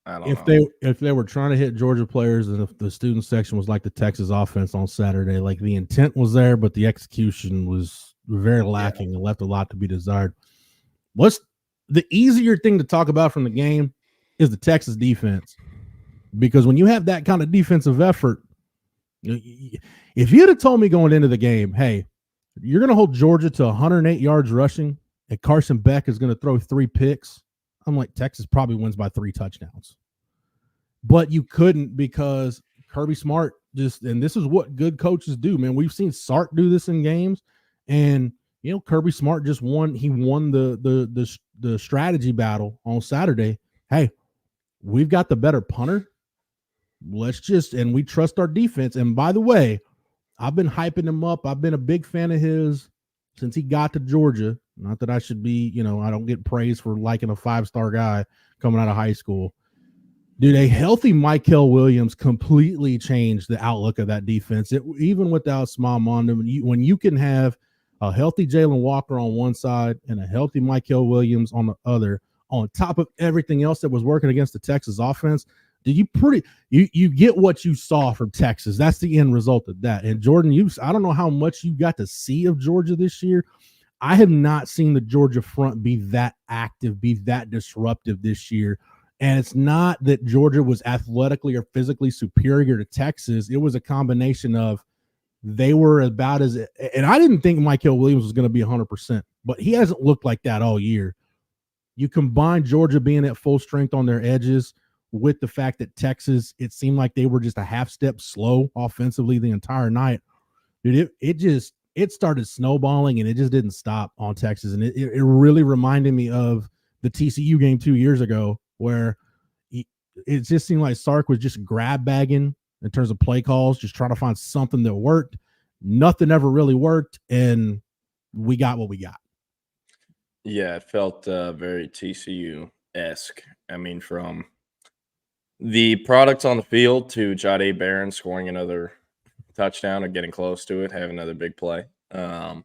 I don't If know. they were trying to hit Georgia players, and if the student section was like the Texas offense on Saturday, like the intent was there, but the execution was very Yeah. lacking and left a lot to be desired. What's the easier thing to talk about from the game is the Texas defense, because when you have that kind of defensive effort, if you'd have told me going into the game, hey, you're going to hold Georgia to 108 yards rushing, and Carson Beck is going to throw 3 picks, I'm like, Texas probably wins by 3 touchdowns. But you couldn't, because Kirby Smart just, and this is what good coaches do, man. We've seen Sark do this in games, and Kirby Smart just won. He won the strategy battle on Saturday. Hey, we've got the better punter. And we trust our defense. And by the way, I've been hyping him up. I've been a big fan of his since he got to Georgia. Not that I should be, I don't get praise for liking a 5-star guy coming out of high school. Dude, a healthy Mykel Williams completely changed the outlook of that defense. Even without Small Mondum, when you can have a healthy Jalen Walker on one side and a healthy Mykel Williams on the other, on top of everything else that was working against the Texas offense, did you get what you saw from Texas? That's the end result of that. And Jordan, I don't know how much you got to see of Georgia this year. I have not seen the Georgia front be that active, be that disruptive this year. And it's not that Georgia was athletically or physically superior to Texas. It was a combination of they were about as – and I didn't think Mykel Williams was going to be 100%, but he hasn't looked like that all year. You combine Georgia being at full strength on their edges with the fact that Texas, it seemed like they were just a half step slow offensively the entire night. Dude, it started snowballing, and it just didn't stop on Texas. And it really reminded me of the TCU game 2 years ago, where it just seemed like Sark was just grab bagging in terms of play calls, just trying to find something that worked. Nothing ever really worked, and we got what we got. Yeah, it felt very TCU-esque. I mean, from the product on the field to Jahdae Barron scoring another touchdown or getting close to it, having another big play. To,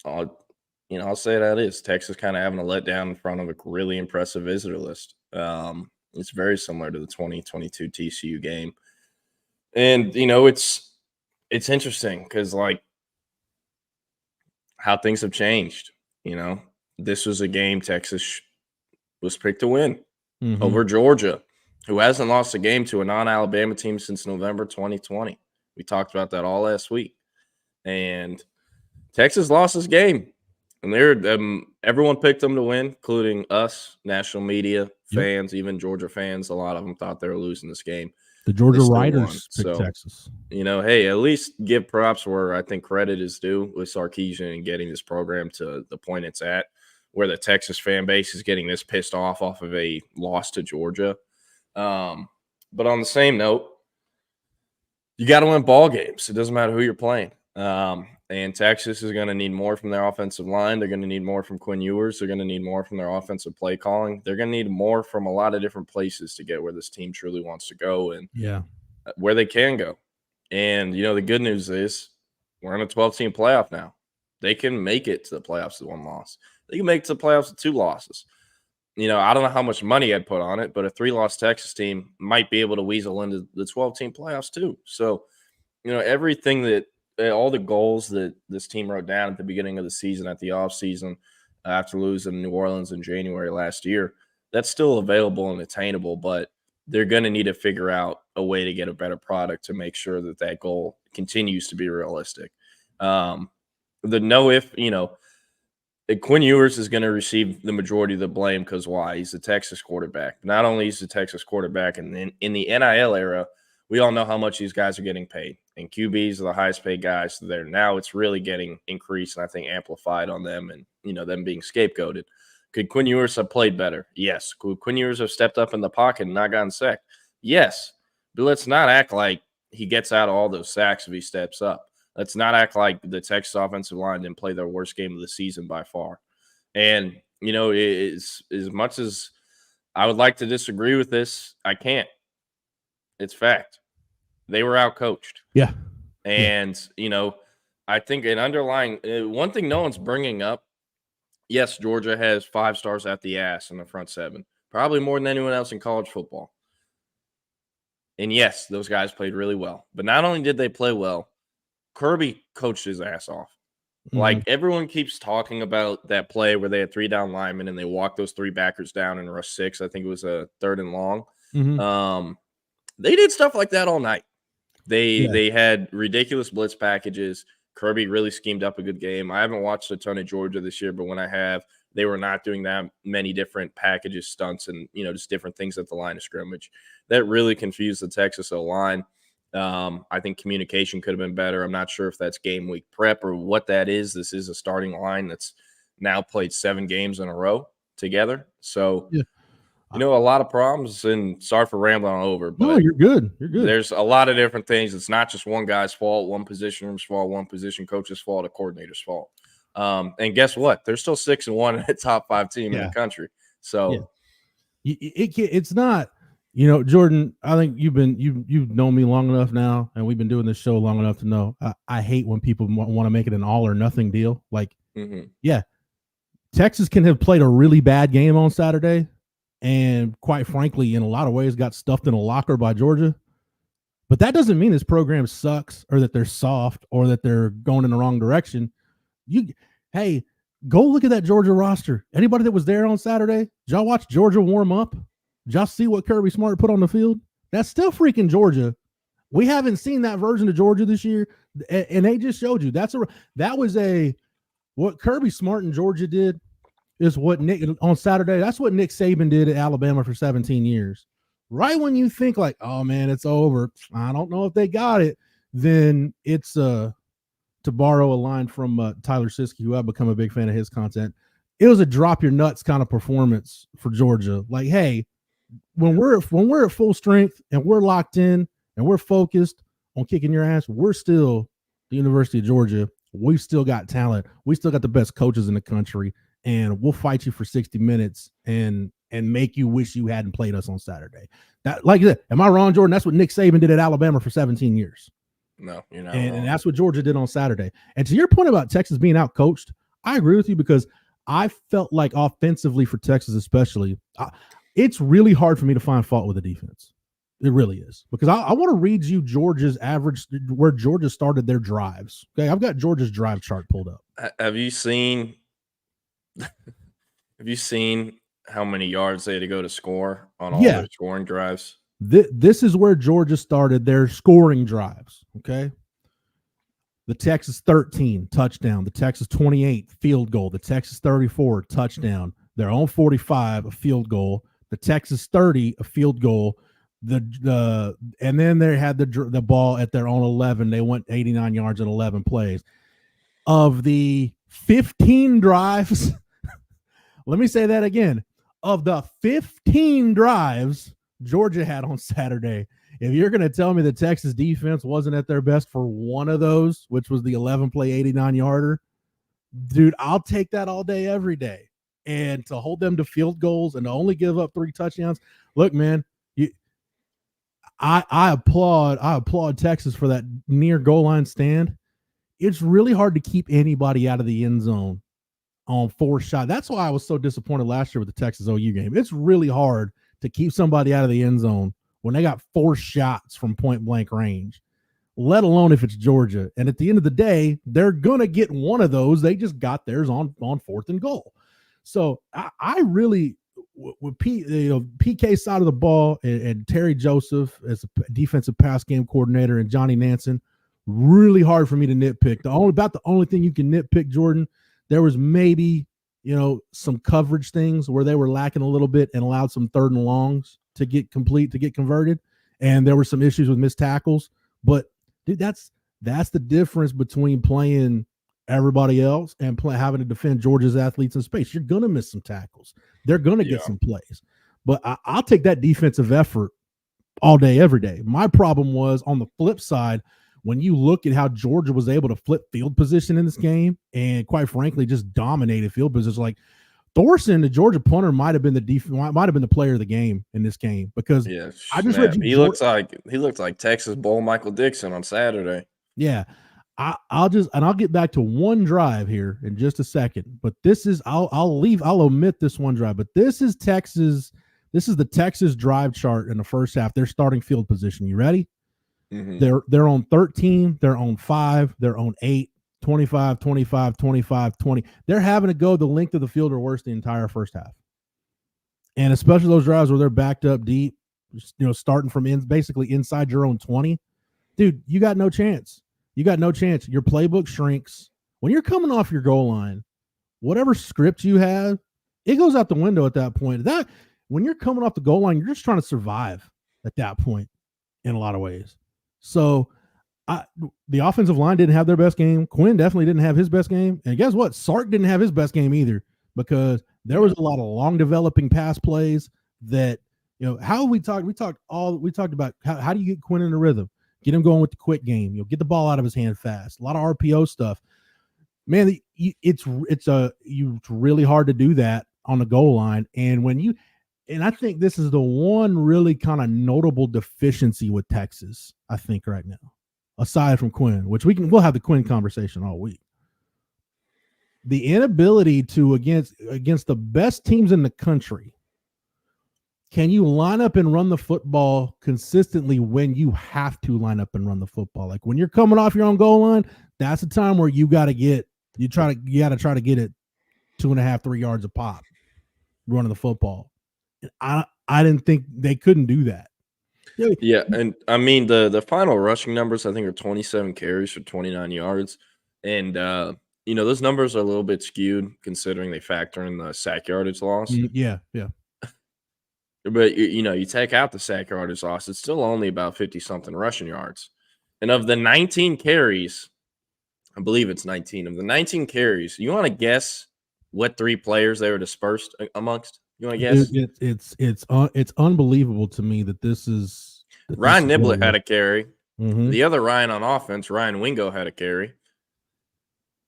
I'll say that is Texas kind of having a letdown in front of a really impressive visitor list. It's very similar to the 2022 TCU game. And, it's interesting because, like, how things have changed. This was a game Texas was picked to win over Georgia, who hasn't lost a game to a non-Alabama team since November 2020. We talked about that all last week. And Texas lost this game. And everyone picked them to win, including us, national media, fans, even Georgia fans. A lot of them thought they were losing this game. The Georgia writers picked Texas. Hey, at least give props where I think credit is due with Sarkisian and getting this program to the point it's at, where the Texas fan base is getting this pissed off of a loss to Georgia. But on the same note, you got to win ball games. It doesn't matter who you're playing. And Texas is going to need more from their offensive line. They're going to need more from Quinn Ewers. They're going to need more from their offensive play calling. They're going to need more from a lot of different places to get where this team truly wants to go and where they can go. And, the good news is we're in a 12-team playoff now. They can make it to the playoffs with 1 loss. They can make it to the playoffs with 2 losses. I don't know how much money I'd put on it, but a 3-loss Texas team might be able to weasel into the 12-team playoffs too. So, everything that all the goals that this team wrote down at the beginning of the season, at the offseason, after losing New Orleans in January last year, that's still available and attainable, but they're going to need to figure out a way to get a better product to make sure that goal continues to be realistic. Quinn Ewers is going to receive the majority of the blame because why? He's the Texas quarterback. Not only is the Texas quarterback, and then in the NIL era, we all know how much these guys are getting paid. And QBs are the highest paid guys there. Now it's really getting increased and I think amplified on them and, them being scapegoated. Could Quinn Ewers have played better? Yes. Could Quinn Ewers have stepped up in the pocket and not gotten sacked? Yes. But let's not act like he gets out of all those sacks if he steps up. Let's not act like the Texas offensive line didn't play their worst game of the season by far. And, as much as I would like to disagree with this, I can't. It's fact. They were outcoached. Yeah. And, I think an underlying one thing no one's bringing up, yes, Georgia has 5 stars at the ass in the front 7. probably more than anyone else in college football. And yes, those guys played really well. But not only did they play well, Kirby coached his ass off. Like, everyone keeps talking about that play where they had 3 down linemen and they walked those 3 backers down and rushed 6. I think it was a 3rd and long. They did stuff like that all night. They had ridiculous blitz packages. Kirby really schemed up a good game. I haven't watched a ton of Georgia this year, but when I have, they were not doing that many different packages, stunts, and just different things at the line of scrimmage. That really confused the Texas O-line. I think communication could have been better. I'm not sure if that's game week prep or what that is. This is a starting line that's now played 7 games in a row together. So, a lot of problems, and sorry for rambling on over, but no, you're good. You're good. There's a lot of different things. It's not just one guy's fault, one position room's fault, one position coach's fault, a coordinator's fault. And guess what? They're still 6-1 and a top 5 team in the country. So it's not, Jordan, I think you've known me long enough now, and we've been doing this show long enough to know I hate when people want to make it an all or nothing deal. Like, Texas can have played a really bad game on Saturday, and quite frankly, in a lot of ways, got stuffed in a locker by Georgia. But that doesn't mean this program sucks or that they're soft or that they're going in the wrong direction. Hey, go look at that Georgia roster. Anybody that was there on Saturday, did y'all watch Georgia warm up? Did y'all see what Kirby Smart put on the field? That's still freaking Georgia. We haven't seen that version of Georgia this year, and they just showed you. What Kirby Smart and Georgia did is what Nick on Saturday. That's what Nick Saban did at Alabama for 17 years. Right when you think like, oh man, it's over. I don't know if they got it. Then it's to borrow a line from Tyler Siskey, who I've become a big fan of his content. It was a drop your nuts kind of performance for Georgia. Like, hey, when we're at full strength and we're locked in and we're focused on kicking your ass, we're still the University of Georgia. We've still got talent. We still got the best coaches in the country. And we'll fight you for 60 minutes and make you wish you hadn't played us on Saturday. Am I wrong, Jordan? That's what Nick Saban did at Alabama for 17 years. No, you're not. And that's what Georgia did on Saturday. And to your point about Texas being outcoached, I agree with you, because I felt like offensively for Texas especially, it's really hard for me to find fault with the defense. It really is, because I want to read you Georgia's average, where Georgia started their drives. Okay, I've got Georgia's drive chart pulled up. Have you seen how many yards they had to go to score on all their scoring drives? This is where Georgia started their scoring drives, okay? The Texas 13, touchdown. The Texas 28, field goal. The Texas 34, touchdown. Their own 45, a field goal. The Texas 30, a field goal. And then they had the ball at their own 11. They went 89 yards in 11 plays. Of the 15 drives, let me say that again. Of the 15 drives Georgia had on Saturday, if you're going to tell me the Texas defense wasn't at their best for one of those, which was the 11-play 89-yarder, dude, I'll take that all day, every day. And to hold them to field goals and to only give up 3 touchdowns, look, man, I applaud Texas for that near goal line stand. It's really hard to keep anybody out of the end zone on 4 shots. That's why I was so disappointed last year with the Texas OU game. It's really hard to keep somebody out of the end zone when they got 4 shots from point blank range, let alone if it's Georgia. And at the end of the day, they're going to get one of those. They just got theirs on 4th and goal. So I really, with PK's side of the ball and Terry Joseph as a defensive pass game coordinator and Johnny Nansen, really hard for me to nitpick. The only thing you can nitpick, Jordan, there was maybe, some coverage things where they were lacking a little bit and allowed some 3rd and longs to get converted. And there were some issues with missed tackles. But dude, that's the difference between playing everybody else and having to defend Georgia's athletes in space. You're going to miss some tackles. They're going to get some plays. But I'll take that defensive effort all day, every day. My problem was on the flip side, when you look at how Georgia was able to flip field position in this game and, quite frankly, just dominated field position. Like Thorson, the Georgia punter, might have been the player of the game in this game, because I just read he looked like Texas Bowl Michael Dixon on Saturday. Yeah. I'll get back to one drive here in just a second, but this is I'll omit this one drive, but this is This is the Texas drive chart in the first half. Their starting field position. You ready? Mm-hmm. They're on 13, they're on 5, they're on 8, 25, 25, 25, 20. They're having to go the length of the field or worse the entire first half. And especially those drives where they're backed up deep, starting from basically inside your own 20. Dude, you got no chance. You got no chance. Your playbook shrinks. When you're coming off your goal line, whatever script you have, it goes out the window at that point. When you're coming off the goal line, you're just trying to survive at that point in a lot of ways. So the offensive line didn't have their best game. Quinn definitely didn't have his best game. And guess what? Sark didn't have his best game either, because there was a lot of long developing pass plays that, how we talked about how do you get Quinn in the rhythm? Get him going with the quick game. Get the ball out of his hand fast. A lot of RPO stuff. Man, it's really hard to do that on the goal line. And I think this is the one really kind of notable deficiency with Texas, I think, right now, aside from Quinn, which we'll have the Quinn conversation all week. The inability to, against the best teams in the country, can you line up and run the football consistently when you have to line up and run the football? Like when you're coming off your own goal line, that's the time where you got to try to get it 2.5, 3 yards a pop running the football. I didn't think they couldn't do that. Yeah, and I mean the final rushing numbers I think are 27 carries for 29 yards, and those numbers are a little bit skewed considering they factor in the sack yardage loss. Yeah. But you take out the sack yardage loss, it's still only about 50-something rushing yards, and of the 19 carries, I believe it's 19 of the 19 carries. You want to guess what 3 players they were dispersed amongst? You want to guess? It's unbelievable to me that this is Ryan Niblett had a carry. Mm-hmm. The other Ryan on offense, Ryan Wingo, had a carry.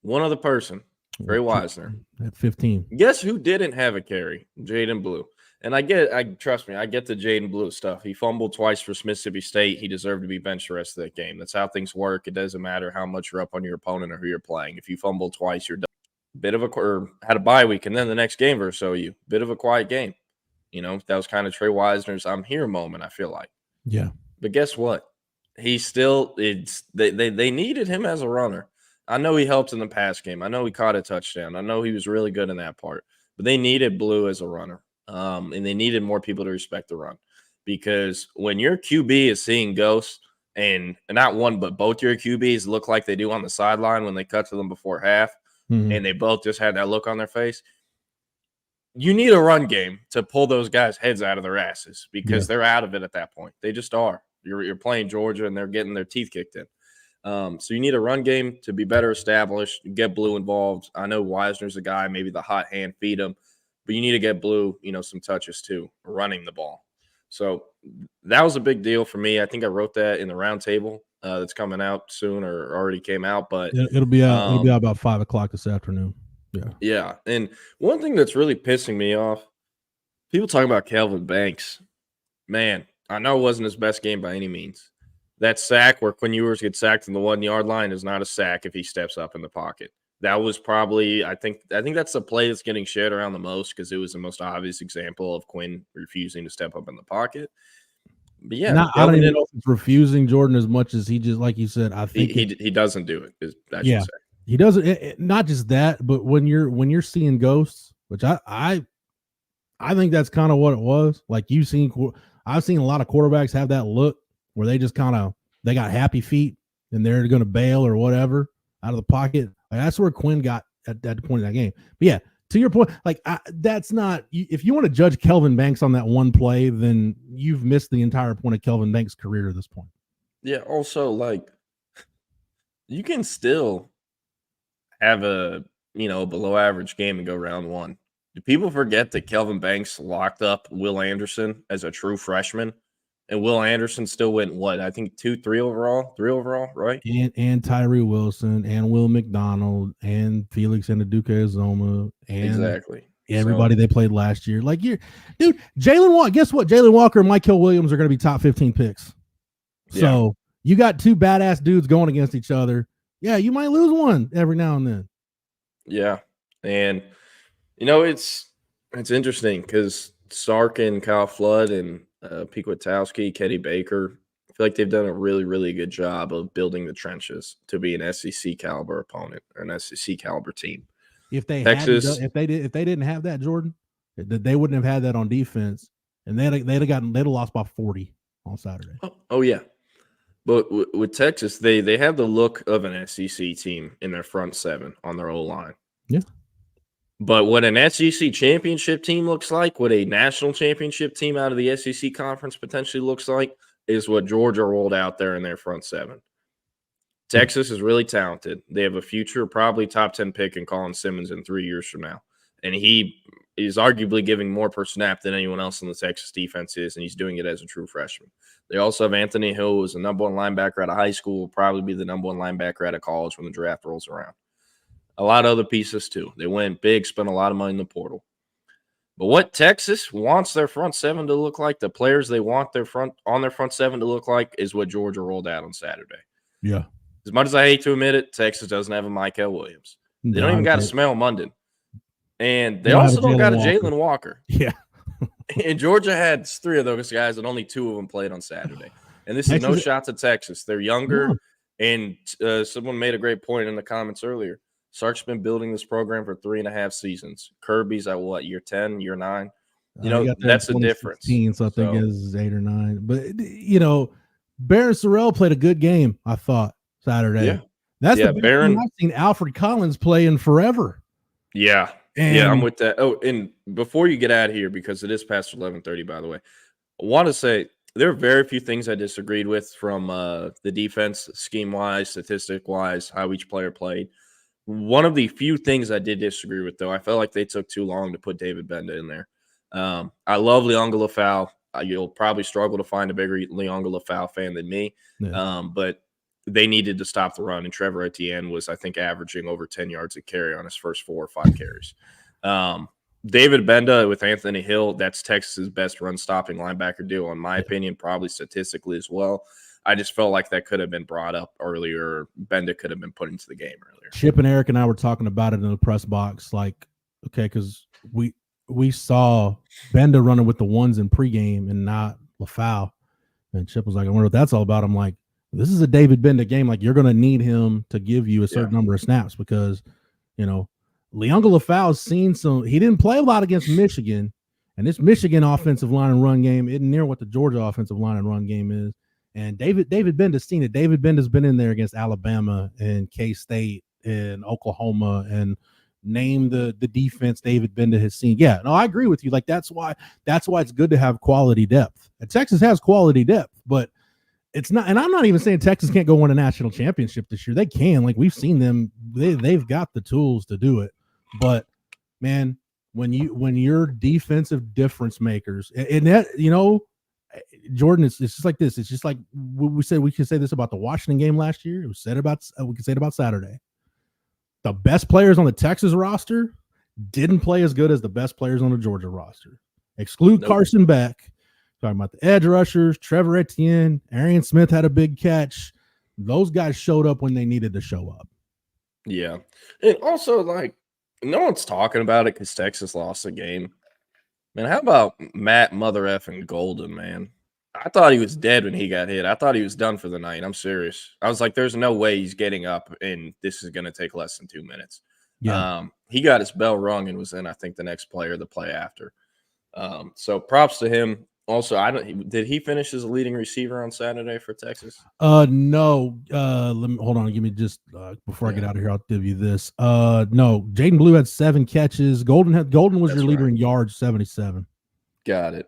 One other person, Trey Wisner, at 15. Guess who didn't have a carry? Jaden Blue. And trust me, I get the Jaden Blue stuff. He fumbled twice for Mississippi State. He deserved to be benched the rest of that game. That's how things work. It doesn't matter how much you're up on your opponent or who you're playing. If you fumble twice, you're done. Had a bye week, and then the next game or so, bit of a quiet game. That was kind of Trey Wisner's "I'm here" moment, I feel like. Yeah. But guess what? They needed him as a runner. I know he helped in the pass game. I know he caught a touchdown. I know he was really good in that part. But they needed Blue as a runner. And they needed more people to respect the run. Because when your QB is seeing ghosts, and not one, but both your QBs look like they do on the sideline when they cut to them before half, and they both just had that look on their face, you need a run game to pull those guys' heads out of their asses because they're out of it at that point. They just are. You're playing Georgia, and they're getting their teeth kicked in. So you need a run game to be better established, get Blue involved. I know Wisner's a guy, maybe the hot hand, feed him. But you need to get Blue, some touches too, running the ball. So that was a big deal for me. I think I wrote that in the round table that's coming out soon or already came out. But it'll be out. It'll be out about 5 o'clock this afternoon. Yeah. And one thing that's really pissing me off, people talking about Kelvin Banks. Man, I know it wasn't his best game by any means. That sack where Quinn Ewers gets sacked in the 1-yard line is not a sack if he steps up in the pocket. That was probably, I think that's the play that's getting shared around the most because it was the most obvious example of Quinn refusing to step up in the pocket. But yeah, I don't even know if it's refusing Jordan as much as he just, like you said, I think he doesn't do it. Say. He doesn't. Not just that, but when you're seeing ghosts, which I think that's kind of what it was. Like I've seen a lot of quarterbacks have that look where they just they got happy feet and they're going to bail or whatever out of the pocket. Like, that's where Quinn got at that point in that game. But yeah, to your point, that's not. If you want to judge Kelvin Banks on that one play, then you've missed the entire point of Kelvin Banks' career at this point. Yeah. Also, you can still have a below average game and go round one. Do people forget that Kelvin Banks locked up Will Anderson as a true freshman? And Will Anderson still went, I think 3 overall, right? And Tyree Wilson and Will McDonald and Felix Anduka-Uzomah and exactly everybody they played last year. Dude, Jalen Walker. Guess what? Jalen Walker and Michael Williams are going to be top 15 picks. So you got 2 badass dudes going against each other. Yeah, you might lose one every now and then. Yeah, and it's interesting because Sark and Kyle Flood and Pequotowski, Kenny Baker. I feel like they've done a really, really good job of building the trenches to be an SEC caliber opponent or an SEC caliber team. If they Texas, if they didn't have that, Jordan, they wouldn't have had that on defense, and they'd have lost by 40 on Saturday. Oh yeah, but with Texas, they have the look of an SEC team in their front seven on their O-line. Yeah. But what an SEC championship team looks like, what a national championship team out of the SEC conference potentially looks like, is what Georgia rolled out there in their front seven. Texas is really talented. They have a future, probably top 10 pick in Colin Simmons in 3 years from now. And he is arguably giving more per snap than anyone else in the Texas defense is, and he's doing it as a true freshman. They also have Anthony Hill, who was the number one linebacker out of high school, will probably be the number one linebacker out of college when the draft rolls around. A lot of other pieces, too. They went big, spent a lot of money in the portal. But what Texas wants their front seven to look like, the players they want their front seven to look like, is what Georgia rolled out on Saturday. Yeah. As much as I hate to admit it, Texas doesn't have a Michael Williams. They don't even got a Smell Munden. And they also don't got a Jalen Walker. Yeah. And Georgia had 3 of those guys, and only 2 of them played on Saturday. And this is no shot to Texas. They're younger, and someone made a great point in the comments earlier. Sark's been building this program for 3.5 seasons. Kirby's at what, year 10, year 9? That's the difference. So I think is 8 or 9. But, Baron Sorrell played a good game, I thought, Saturday. Yeah. That's the Baron. I've seen Alfred Collins play in forever. Yeah. Yeah, I'm with that. Oh, and before you get out of here, because it is past 11:30, by the way, I want to say there are very few things I disagreed with from the defense, scheme-wise, statistic-wise, how each player played. One of the few things I did disagree with, though, I felt like they took too long to put David Benda in there. I love Leonga Lafau. You'll probably struggle to find a bigger Leonga Lafau fan than me, but they needed to stop the run, and Trevor Etienne was, I think, averaging over 10 yards a carry on his first 4 or 5 carries. David Benda with Anthony Hill, that's Texas's best run-stopping linebacker duo, in my opinion, probably statistically as well. I just felt like that could have been brought up earlier. Benda could have been put into the game earlier. Chip and Eric and I were talking about it in the press box, because we saw Benda running with the ones in pregame and not Lafau. And Chip was like, I wonder what that's all about. I'm like, this is a David Benda game. Like, you're going to need him to give you a certain number of snaps because, Leonga Lafau has seen he didn't play a lot against Michigan, and this Michigan offensive line and run game isn't near what the Georgia offensive line and run game is. And David Benda's seen it. David Benda's been in there against Alabama and K-State and Oklahoma and name the defense David Benda has seen. Yeah, no, I agree with you. Like, that's why it's good to have quality depth. And Texas has quality depth, but it's not, and I'm not even saying Texas can't go win a national championship this year. They can. Like, we've seen them. They've got the tools to do it. But man, when you're defensive difference makers, and that, Jordan, it's just like this. It's just like we said. We could say this about the Washington game last year. It was said about. We could say it about Saturday. The best players on the Texas roster didn't play as good as the best players on the Georgia roster. Exclude Carson Beck. Talking about the edge rushers, Trevor Etienne, Arian Smith had a big catch. Those guys showed up when they needed to show up. Yeah. And also, no one's talking about it because Texas lost the game. Man, how about Matt Mother effing Golden, man? I thought he was dead when he got hit. I thought he was done for the night. I'm serious. I was like, there's no way he's getting up, and this is going to take less than 2 minutes. Yeah. He got his bell rung and was in, I think, the next player to play after. So props to him. Also, did he finish as a leading receiver on Saturday for Texas? No. Let me hold on. Give me just before I get out of here, I'll give you this. No, Jaden Blue had 7 catches. Golden was your leader in yards, 77. Got it.